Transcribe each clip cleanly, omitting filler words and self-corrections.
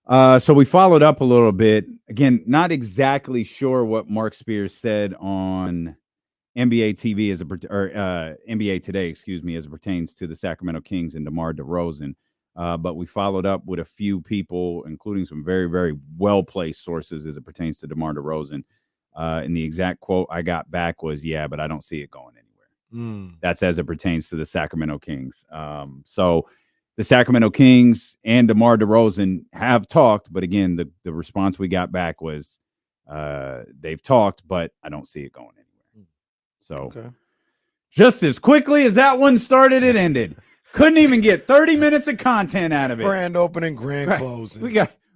So we followed up a little bit. Again, not exactly sure what Mark Spears said on NBA TV NBA Today, excuse me, as it pertains to the Sacramento Kings and DeMar DeRozan. But we followed up with a few people, including some very, very well-placed sources as it pertains to DeMar DeRozan. And the exact quote I got back was, "Yeah, but I don't see it going anywhere." That's as it pertains to the Sacramento Kings. So the Sacramento Kings and DeMar DeRozan have talked, but again, the response we got back was they've talked, but I don't see it going anywhere. So just as quickly as that one started, it ended. Couldn't even get 30 minutes of content out of it. Grand opening, grand closing.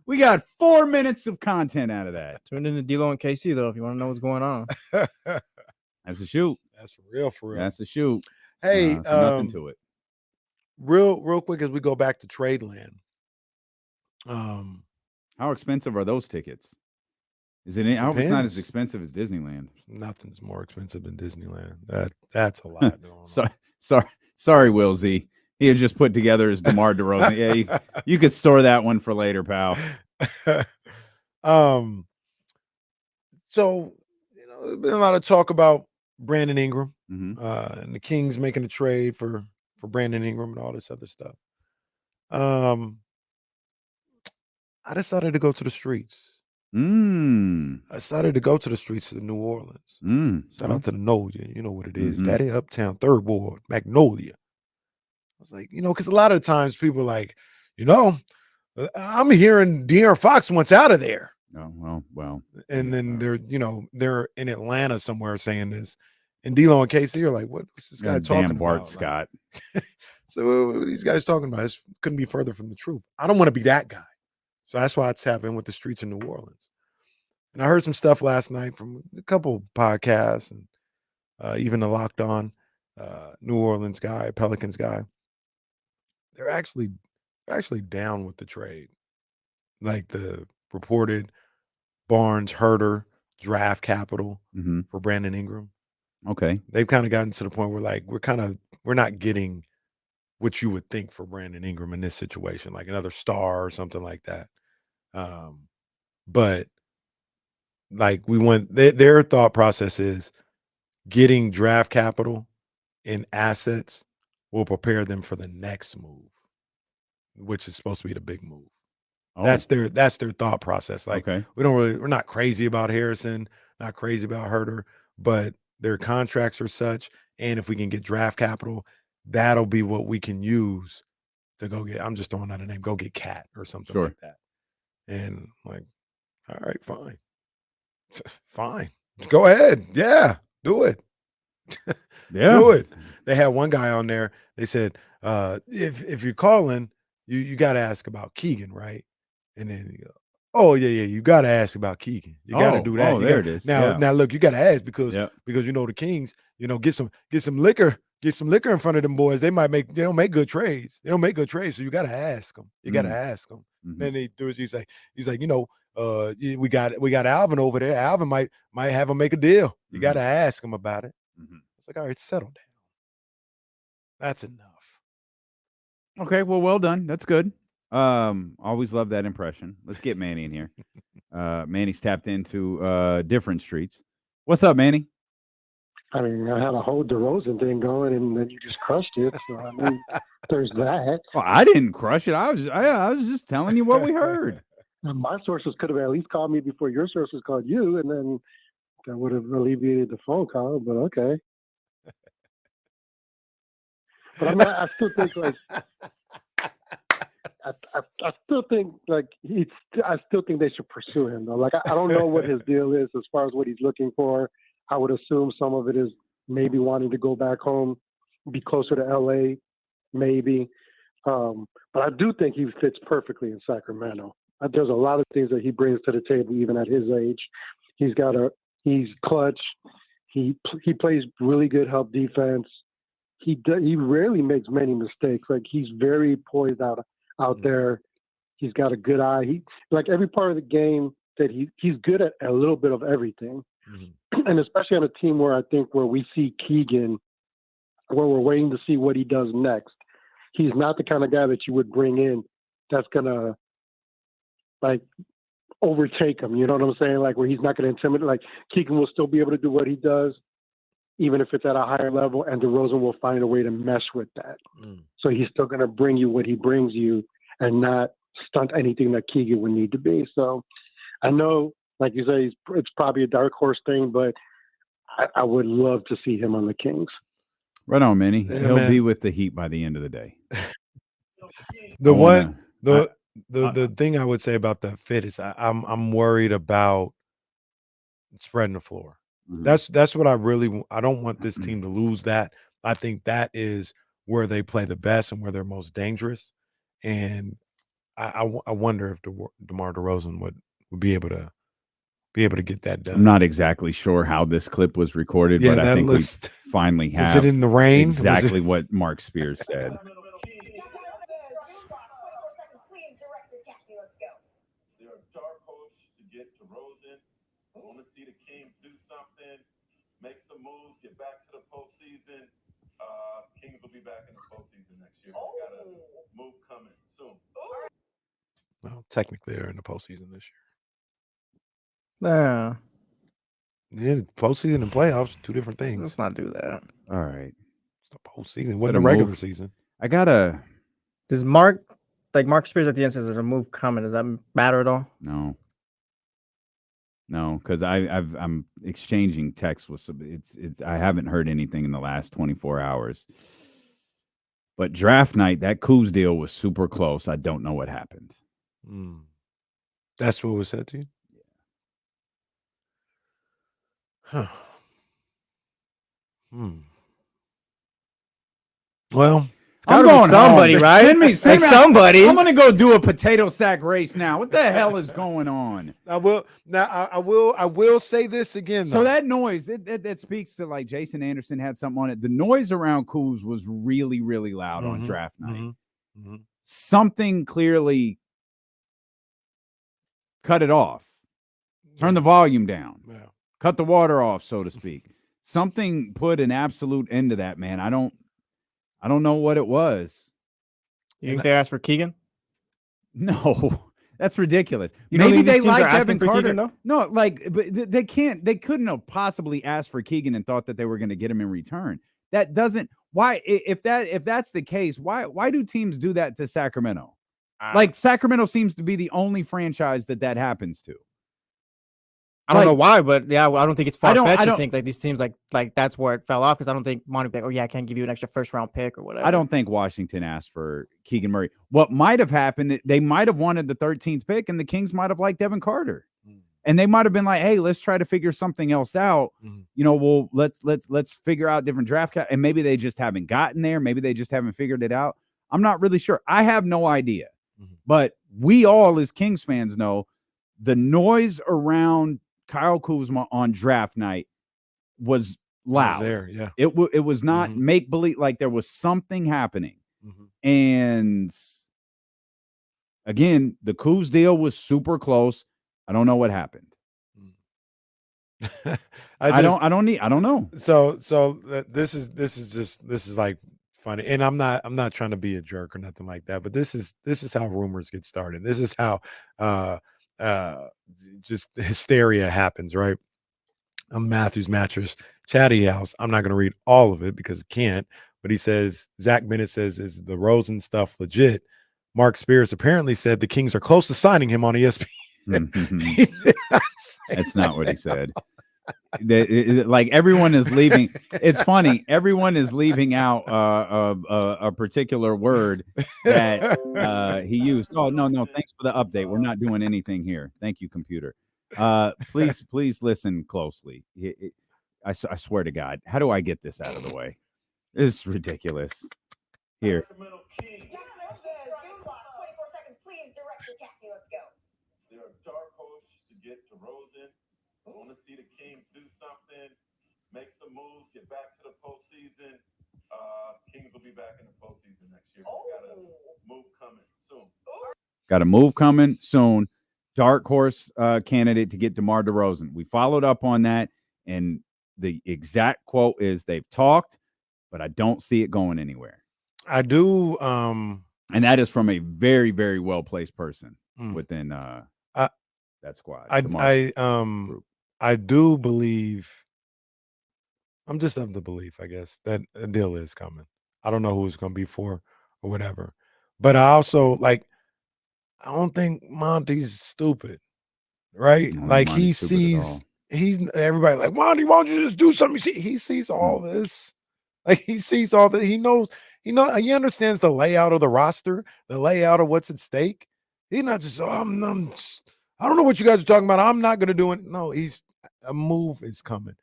We got 4 minutes of content out of that. Tune into D-Lo and KC though if you want to know what's going on. That's a shoot. That's for real, for real. That's a shoot. Hey, so nothing to it. Real quick as we go back to trade land. How expensive are those tickets? Is it? I hope it's not as expensive as Disneyland. Nothing's more expensive than Disneyland. That's a lot. Sorry, Will Z. He had just put together his DeMar DeRozan. Yeah, you could store that one for later, pal. So there's been a lot of talk about Brandon Ingram Mm-hmm. and the Kings making a trade for Brandon Ingram and all this other stuff. I decided to go to the streets. I decided to go to the streets of New Orleans. Shout out to the Magnolia. You know what it is. Daddy Uptown, Third Ward, Magnolia. I was like, because a lot of times people are like, I'm hearing De'Aaron Fox wants out of there. Oh, well. And then they're in Atlanta somewhere saying this. And D-Lo and KC are like, what's this guy talking Damn Bart about? Scott. So what are these guys talking about? This couldn't be further from the truth. I don't want to be that guy. So that's why it's happening with the streets in New Orleans. And I heard some stuff last night from a couple podcasts and even the Locked On New Orleans guy, Pelicans guy. They're actually down with the trade. Like the reported Barnes Herter draft capital for Brandon Ingram. Okay. They've kind of gotten to the point where like we're not getting what you would think for Brandon Ingram in this situation, like another star or something like that. But like their thought process is getting draft capital and assets will prepare them for the next move, which is supposed to be the big move. Oh. That's their thought process. Like we're not crazy about Harrison, not crazy about Herter, but their contracts are such. And if we can get draft capital, that'll be what we can use to go get. I'm just throwing out a name. Go get Cat or something like that. And like, all right, fine, go ahead. Yeah, do it. Do it. They had one guy on there. They said, if you're calling, you got to ask about Keegan, right? And then you go, oh yeah, you got to ask about Keegan. You got to do that. There it is. Now look, you got to ask because the Kings, get some liquor. Get some liquor in front of them boys. They don't make good trades. They don't make good trades. So you got to ask them. You got to ask them. Then he do it. He's like, we got Alvin over there. Alvin might have him make a deal. You got to ask him about it. It's like, all right, settle down. That's enough. Okay, well done. That's good. Always love that impression. Let's get Manny in here. Manny's tapped into different streets. What's up, Manny? I mean, I had a whole DeRozan thing going, and then you just crushed it. So I mean, there's that. Well, I didn't crush it. I was just telling you what we heard. My sources could have at least called me before your sources called you, and then that would have alleviated the phone call. But okay. But I mean, I still think like I still think like I still think they should pursue him though. Like I don't know what his deal is as far as what he's looking for. I would assume some of it is maybe wanting to go back home, be closer to LA, maybe. But I do think he fits perfectly in Sacramento. There's a lot of things that he brings to the table, even at his age. He's clutch. He plays really good help defense. He rarely makes many mistakes. Like he's very poised out there. He's got a good eye. He like every part of the game that he's good at a little bit of everything. And especially on a team where we see Keegan, where we're waiting to see what he does next. He's not the kind of guy that you would bring in that's going to like overtake him. You know what I'm saying? Like where he's not going to intimidate. Like Keegan will still be able to do what he does, even if it's at a higher level, and DeRozan will find a way to mesh with that. So he's still going to bring you what he brings you and not stunt anything that Keegan would need to be. So I know, like you say, it's probably a dark horse thing, but I would love to see him on the Kings. Right on, Manny. Yeah, He'll man. be with the Heat by the end of the day. The thing I would say about that fit is I'm worried about spreading the floor. Mhm. That's what I really I don't want this team to lose that. I think that is where they play the best and where they're most dangerous. And I wonder if DeMar DeRozan would be able to get that done. I'm not exactly sure how this clip was recorded, Yeah, but I that think we looks- finally Was have it in the rain? Was exactly it- what Mark Spears said. They're a dark horse to get DeRozan. I want to see the Kings do something, make some moves, get back to the postseason. Kings will be back in the postseason next year. We got a move coming soon. Well, technically, they're in the postseason this Yeah, year. Yeah, postseason and playoffs, two different things. let's not do that. All right. It's the postseason. It Instead wasn't of the regular move- season. I gotta Does Mark Spears at the end says there's a move coming? Does that matter at all? no, because I'm exchanging texts with some. It's I haven't heard anything in the last 24 hours. But draft night, that Kuz deal was super close. I don't know what happened. That's what was said to you? Huh. Well, It's gotta be somebody, home. right? Send me somebody. I'm gonna go do a potato sack race now. What the hell is going on? I will say this again. So though. that noise that speaks to, like, Jason Anderson had something on it. The noise around Kuz was really, really loud on draft night. Something clearly cut it off. Turn the volume down. Yeah. Cut the water off, so to speak. Something put an absolute end to that, man. I don't know what it was. You think they asked for Keegan? No, that's ridiculous. You don't Maybe think they these teams are like asking Devin for Carter. Keegan, though? No, but they can't. They couldn't have possibly asked for Keegan and thought that they were going to get him in return. That doesn't. Why, if that's the case, why do teams do that to Sacramento? Like, Sacramento seems to be the only franchise that happens to. I don't know why, but yeah, I don't think it's I don't- far-fetched I to don't- think like these teams like that's where it fell off, because I don't think Monty would be like, oh yeah, I can't give you an extra first-round pick or whatever. I don't think Washington asked for Keegan Murray. What might have happened, they might have wanted the 13th pick, and the Kings might have liked Devin Carter. And they might have been like, hey, let's try to figure something else out. You know, well, let's figure out different draft cap. And maybe they just haven't gotten there. Maybe they just haven't figured it out. I'm not really sure. I have no idea. But we all, as Kings fans, know the noise around Kyle Kuzma on draft night was loud. There, yeah. It was not make believe, like there was something happening. And again, the Kuz deal was super close. I don't know what happened. I don't know. So this is like funny, and I'm not trying to be a jerk or nothing like that, but this is how rumors get started. This is how just hysteria happens, right? Matthew's Mattress Chatty House. I'm not going to read all of it because I can't, but he says, Zach Bennett says, is the Rosen stuff legit? Mark Spears apparently said the Kings are close to signing him on ESPN. That's not what he said. Like, everyone is leaving. It's funny. Everyone is leaving out a particular word that he used. Oh, no. Thanks for the update. We're not doing anything here. Thank you, computer. Please listen closely. I swear to God. How do I get this out of the way? This is ridiculous. Here. 24 seconds, please direct your cat. Let's go. They're a dark horse to get DeRozan. I want to see the Kings do something, make some moves, get back to the postseason. Kings will be back in the postseason next year. Got a move coming soon. Got a move coming soon. Dark horse candidate to get DeMar DeRozan. We followed up on that, and the exact quote is, they've talked, but I don't see it going anywhere. I do. And that is from a very, very well-placed person within that squad. the Marks group. I do believe. I'm just of the belief, I guess, that a deal is coming. I don't know who it's going to be for or whatever, but I also like. I don't think Monty's stupid, right? I don't think Like Monty's stupid at all. he's everybody like Monty. Why don't you just do something? He sees all this. Like he sees all that. He knows. He understands the layout of the roster, the layout of what's at stake. He's not just. I don't know what you guys are talking about. I'm not going to do it. No, a move is coming.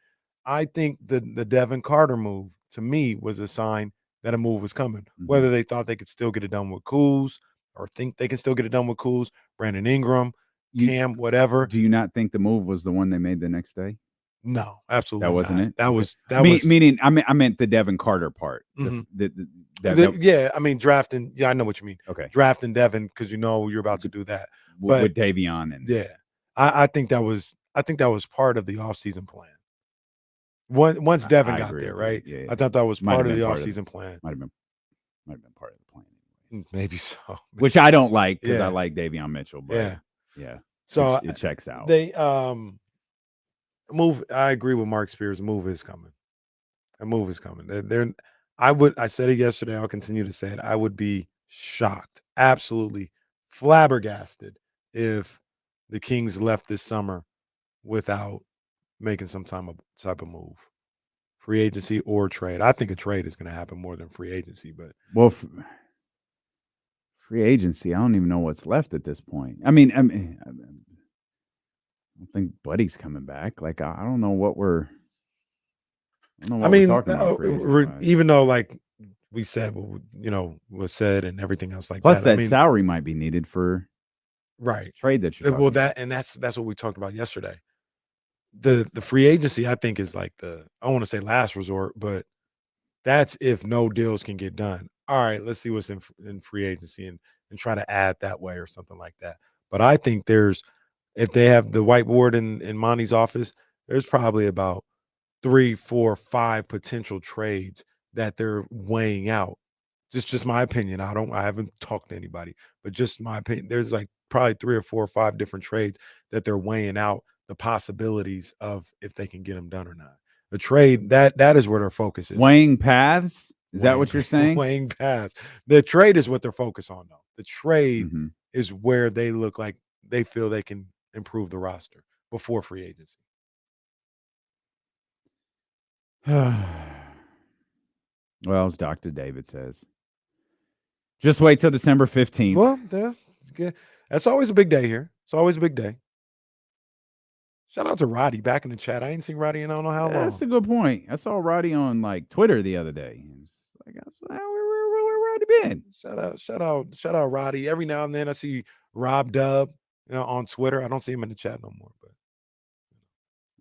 I think the Devin Carter move to me was a sign that a move was coming. Whether they thought they could still get it done with Kuz or think they can still get it done with Kuz, Brandon Ingram, Cam, whatever. Do you not think the move was the one they made the next day? No, absolutely That wasn't not. it. That was meaning I meant the Devin Carter part. Yeah, I mean drafting. Yeah, I know what you mean. Okay, drafting Devin because you're about to do that with Davion and I think that was part of the offseason plan. Once Devin got there, right? Yeah. I thought that was part of the offseason plan. Might have been part of the plan. Maybe so. Which I don't like because I like Davion Mitchell. But yeah. So it checks out. They move. I agree with Mark Spears. A move is coming. I said it yesterday. I'll continue to say it. I would be shocked, absolutely flabbergasted, if the Kings left this summer without making some type of move, free agency or trade. I think a trade is going to happen more than free agency. But free agency, I don't even know what's left at this point. I mean, I don't think Buddy's coming back. Like I don't know what we're. We're talking about even though, like we said, was said and everything else like Plus that. Plus, that salary might be needed for trade that you're talking about. That's what we talked about yesterday. The free agency, I think, is like I want to say last resort, but that's if no deals can get done. All right, let's see what's in free agency and try to add that way or something like that. But I think if they have the whiteboard in Monty's office, there's probably about 3, 4, 5 potential trades that they're weighing out. Just my opinion. I haven't talked to anybody, but just my opinion. There's like probably 3 or 4 or 5 different trades that they're weighing out the possibilities of if they can get them done or not. The trade that is where their focus is. Weighing paths. Is that what you're saying? Weighing paths. The trade is what they're focused on, though. The trade is where they look like they feel they can improve the roster before free agency. Well, as Dr. David says, just wait till December 15th. Well, that's always a big day here. It's always a big day. Shout out to Roddy back in the chat. I ain't seen Roddy in I don't know how long. That's a good point. I saw Roddy on like Twitter the other day. Like, where Roddy been? Shout out Roddy. Every now and then I see Rob Dub on Twitter. I don't see him in the chat no more. But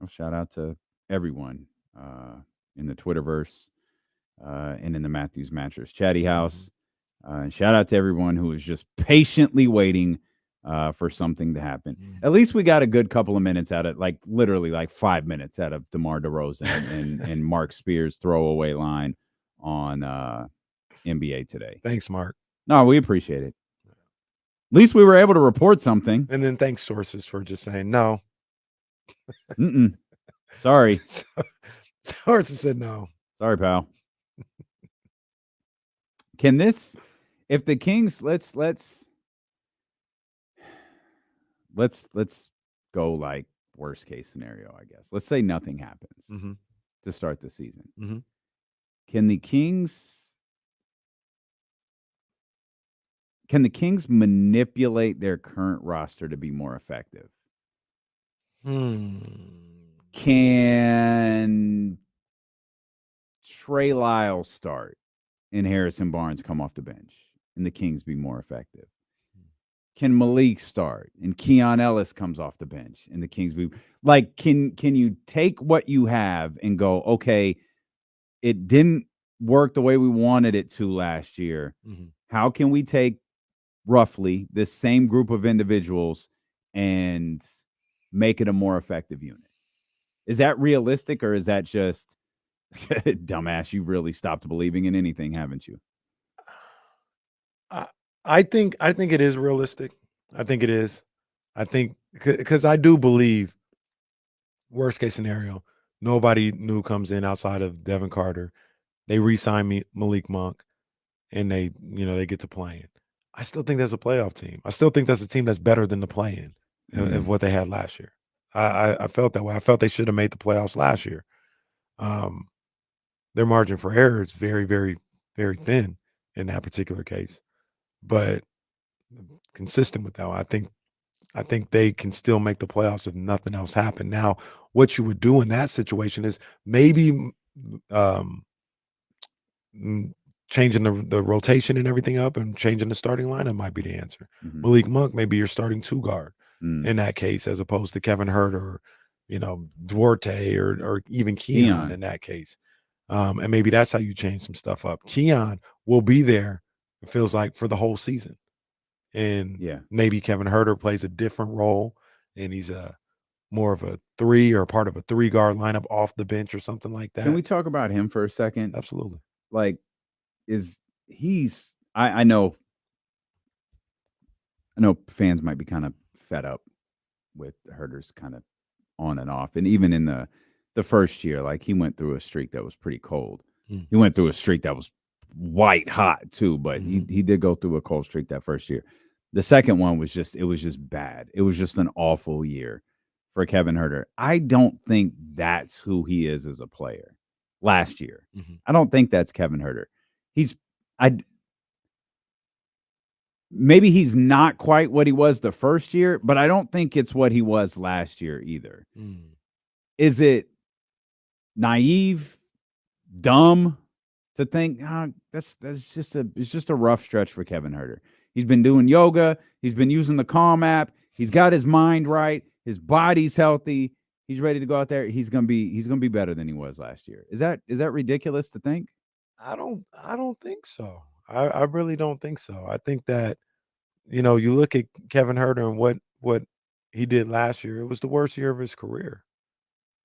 well, shout out to everyone in the Twitterverse and in the Matthews Mattress Chatty House. And shout out to everyone who is just patiently waiting for something to happen. At least we got a good couple of minutes out of literally 5 minutes out of DeMar DeRozan and Mark Spears' throwaway line on NBA Today. Thanks, Mark. No, we appreciate it. At least we were able to report something. And then thanks sources for just saying no. Sorry. Sources said no. Sorry, pal. Can this, if the Kings, let's go like worst case scenario, I guess. Let's say nothing happens to start the season. Can the Kings manipulate their current roster to be more effective? Can Trey Lyles start and Harrison Barnes come off the bench and the Kings be more effective? Can Malik start and Keon Ellis comes off the bench and the Kings be like, can you take what you have and go, okay, it didn't work the way we wanted it to last year. How can we take roughly this same group of individuals and make it a more effective unit? Is that realistic, or is that just dumbass? You've really stopped believing in anything, haven't you? I think it is realistic. I think it is. I think because I do believe worst case scenario, nobody new comes in outside of Devin Carter. They re-sign Malik Monk, and they get to playing. I still think that's a playoff team. I still think that's a team that's better than the play-in of what they had last year. I felt that way. I felt they should have made the playoffs last year. Their margin for error is very, very, very thin in that particular case. But consistent with that, I think they can still make the playoffs if nothing else happened. Now, what you would do in that situation is maybe um, changing the rotation and everything up and changing the starting lineup might be the answer. Malik Monk may be your starting 2 guard in that case, as opposed to Kevin Hurt or Duarte or even Keon in that case. And maybe that's how you change some stuff up. Keon will be there, it feels like, for the whole season. And maybe Kevin Herter plays a different role, and he's more of a 3 or part of a 3-guard lineup off the bench or something like that. Can we talk about him for a second? Absolutely. Like, I know fans might be kind of fed up with Herter's kind of on and off, and even in the first year, like, he went through a streak that was pretty cold. He went through a streak that was white hot too, but he did go through a cold streak that first year. The second one was just bad. It was just an awful year for Kevin Huerter. I don't think that's who he is as a player. Last year, I don't think that's Kevin Huerter. Maybe he's not quite what he was the first year, but I don't think it's what he was last year either. Is it naive, dumb to think it's just a rough stretch for Kevin Huerter? He's been doing yoga, he's been using the Calm app, he's got his mind right, his body's healthy, he's ready to go out there. He's gonna be better than he was last year. Is that ridiculous to think? I don't think so. I really don't think so. I think that you look at Kevin Huerter and what he did last year. It was the worst year of his career.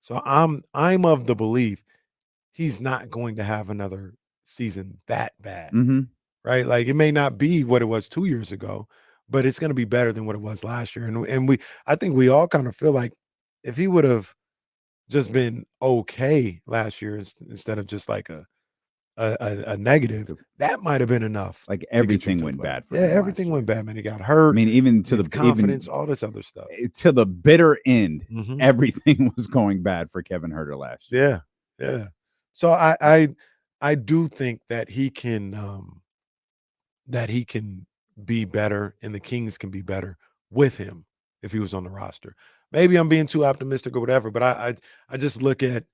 So I'm of the belief he's not going to have another season that bad, right? Like, it may not be what it was 2 years ago, but it's going to be better than what it was last year. And I think we all kind of feel like if he would have just been okay last year instead of just like a negative, that might have been enough. Like, everything went bad for him. Yeah, everything went bad, man. He got hurt. I mean, even to the confidence, all this other stuff. To the bitter end, everything was going bad for Kevin Huerter last year. Yeah. So I do think that he can be better, and the Kings can be better with him if he was on the roster. Maybe I'm being too optimistic or whatever, but I just look at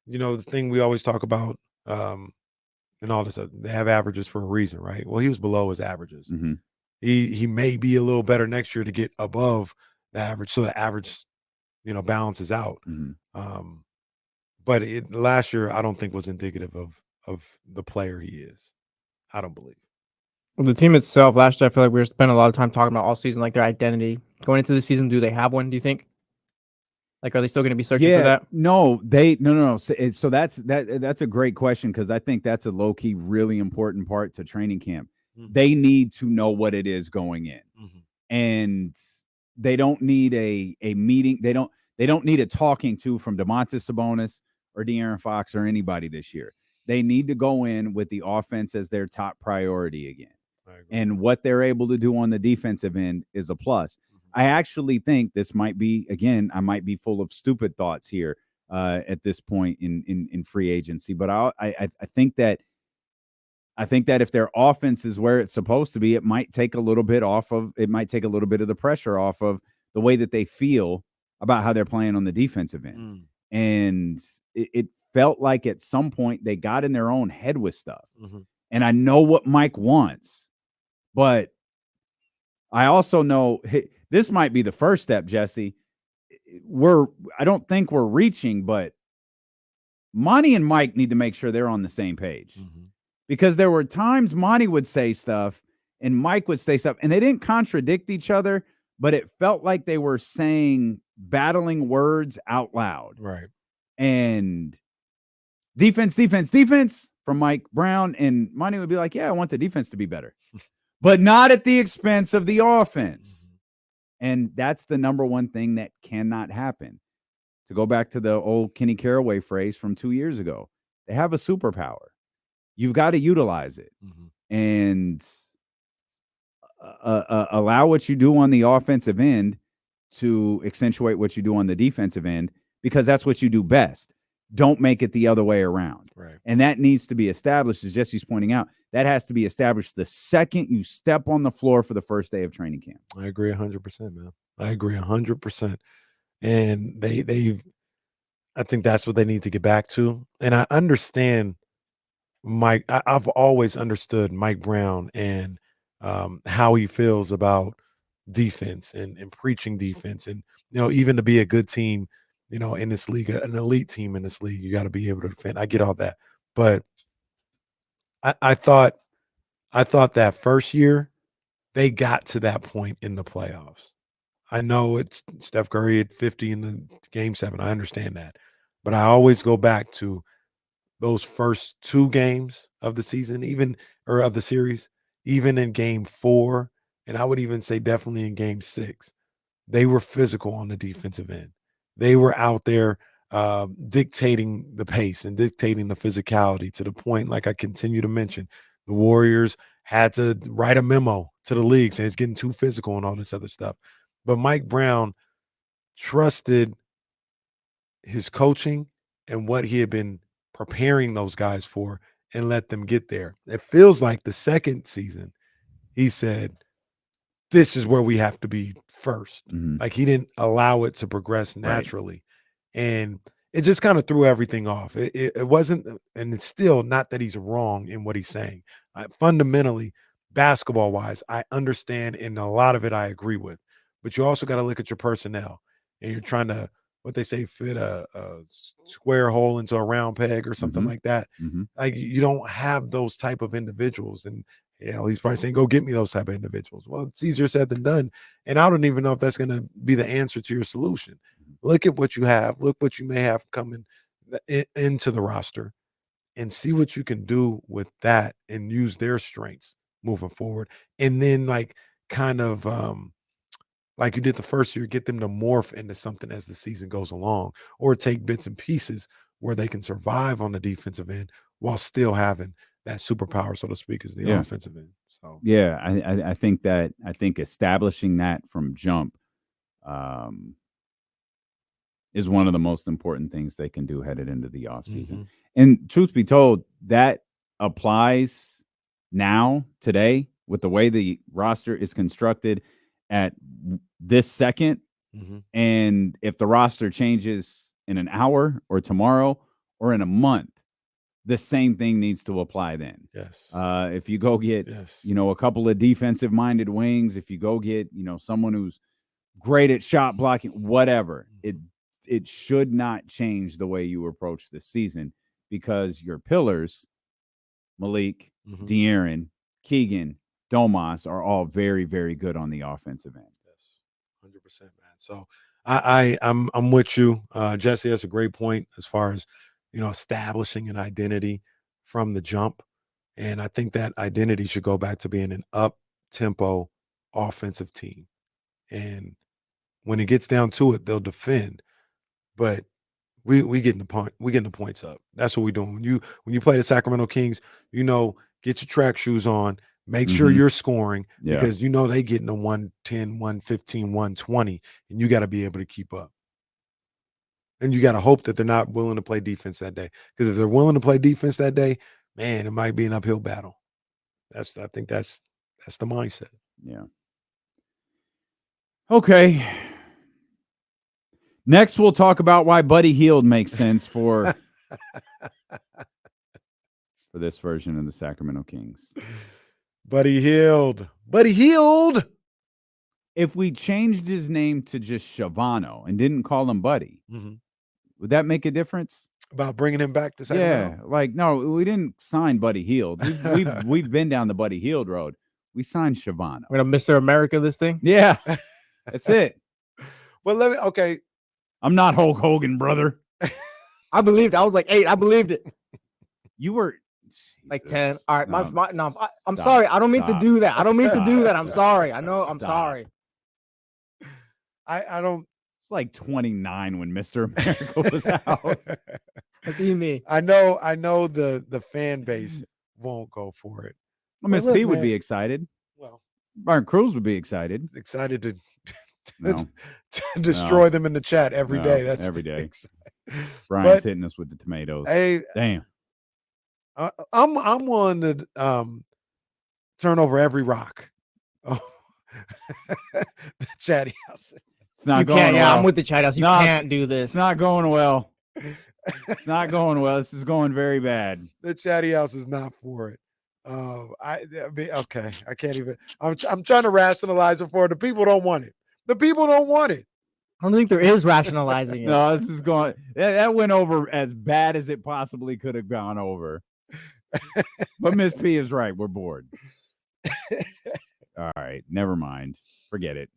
the thing we always talk about and all this. They have averages for a reason, right? Well, he was below his averages. He may be a little better next year to get above the average, so the average balances out. But last year, I don't think was indicative of the player he is. I don't believe. Well, the team itself, last year, I feel like we were spending a lot of time talking about all season, like their identity. Going into the season, do they have one, do you think? Like, are they still going to be searching for that? No. So that's a great question, because I think that's a low-key, really important part to training camp. They need to know what it is going in. And they don't need a meeting. They don't need a talking to from Domantas Sabonis or De'Aaron Fox or anybody this year. They need to go in with the offense as their top priority again. And what they're able to do on the defensive end is a plus. I actually think this might be, again, I might be full of stupid thoughts here at this point in free agency, but I think that if their offense is where it's supposed to be, it might take a little bit of the pressure off of the way that they feel about how they're playing on the defensive end. And it felt like at some point they got in their own head with stuff. And I know what Mike wants, but I also know this might be the first step, Jesse. I don't think we're reaching, but Monty and Mike need to make sure they're on the same page. Because there were times Monty would say stuff and Mike would say stuff, and they didn't contradict each other, but it felt like they were battling words out loud. Right. And defense from Mike Brown, and Monty would be like, yeah, I want the defense to be better, but not at the expense of the offense. And that's the number one thing that cannot happen. To go back to the old Kenny Caraway phrase from 2 years ago, they have a superpower. You've got to utilize it and allow what you do on the offensive end to accentuate what you do on the defensive end, because that's what you do best. Don't make it the other way around. Right. And that needs to be established, as Jesse's pointing out. That has to be established the second you step on the floor for the first day of training camp. I agree 100%, man. I agree 100%. And I think that's what they need to get back to. And I understand Mike. I've always understood Mike Brown and how he feels about defense and preaching defense. And, even to be a good team, in this league, an elite team in this league, you got to be able to defend. I get all that. But I thought that first year they got to that point in the playoffs. I know it's Steph Curry at 50 in the game 7. I understand that. But I always go back to those first 2 games of the season, of the series, even in game 4, and I would even say definitely in game 6, they were physical on the defensive end. They were out there dictating the pace and dictating the physicality to the point, like I continue to mention, the Warriors had to write a memo to the league saying it's getting too physical and all this other stuff. But Mike Brown trusted his coaching and what he had been preparing those guys for and let them get there. It feels like the second season, he said, this is where we have to be first. Like he didn't allow it to progress naturally. Right. And it just kind of threw everything off. It wasn't, and it's still not that he's wrong in what he's saying. Fundamentally, basketball-wise, I understand, and a lot of it I agree with. But you also got to look at your personnel, and you're trying to, what they say, fit a square hole into a round peg or something like that. Like you don't have those type of individuals. And he's probably saying, go get me those type of individuals. Well, it's easier said than done. And I don't even know if that's going to be the answer to your solution. Look at what you have. Look what you may have coming into the roster and see what you can do with that and use their strengths moving forward. And then like you did the first year, get them to morph into something as the season goes along, or take bits and pieces where they can survive on the defensive end while still having that superpower, so to speak, is the offensive end. So I think establishing that from jump is one of the most important things they can do headed into the offseason. And truth be told, that applies now, today, with the way the roster is constructed at this second. And if the roster changes in an hour or tomorrow or in a month, the same thing needs to apply then. Yes. If you go get, a couple of defensive minded wings, if you go get, someone who's great at shot blocking, whatever, it should not change the way you approach this season, because your pillars, Malik, De'Aaron, Keegan, Domas, are all very, very good on the offensive end. Yes, 100%, man. So I'm with you, Jesse. That's a great point as far as establishing an identity from the jump, and I think that identity should go back to being an up-tempo offensive team. And when it gets down to it, they'll defend, but we getting the point. We getting the points up. That's what we're doing. When you play the Sacramento Kings, get your track shoes on. Make sure you're scoring, because they getting the 110, 115, 120, and you got to be able to keep up. And you got to hope that they're not willing to play defense that day, because if they're willing to play defense that day, man, it might be an uphill battle. I think that's the mindset. Yeah. Okay. Next, we'll talk about why Buddy Hield makes sense for this version of the Sacramento Kings. Buddy Hield. If we changed his name to just Shavano and didn't call him Buddy, would that make a difference? About bringing him back to Sacramento? Yeah, no, we didn't sign Buddy Hield. We've been down the Buddy Hield road. We signed Shavano. We're gonna Mr. America this thing. Yeah, that's it. Well, okay. I'm not Hulk Hogan, brother. I believed. I was like 8. I believed it. You were like 10. All right, I'm sorry. I don't mean to do that. I'm sorry. I know. I'm sorry. I don't. It's like 29 when Mr. America was out. That's even me. I know the fan base won't go for it. Well, Miss look, P would man. be excited. Well, Byron Cruz would be excited. excited to No, to destroy them in the chat every No, day. That's every the day. excitement. Brian's But, hitting us with the tomatoes. hey, Damn. I'm willing to turn over every rock. Oh, the chatty house. It's not You going can't. well. Yeah, I'm with the Chat House. You No, can't do It's this. not going well. It's not going well. This is going very bad. The chatty house is not for it. I mean, okay. I can't even. I'm trying to rationalize it for the people. Don't want it. The people don't want it. I don't think there is rationalizing it. No, this is going. That went over as bad as it possibly could have gone over. But Miss P is right. We're bored. All right. Never mind. Forget it.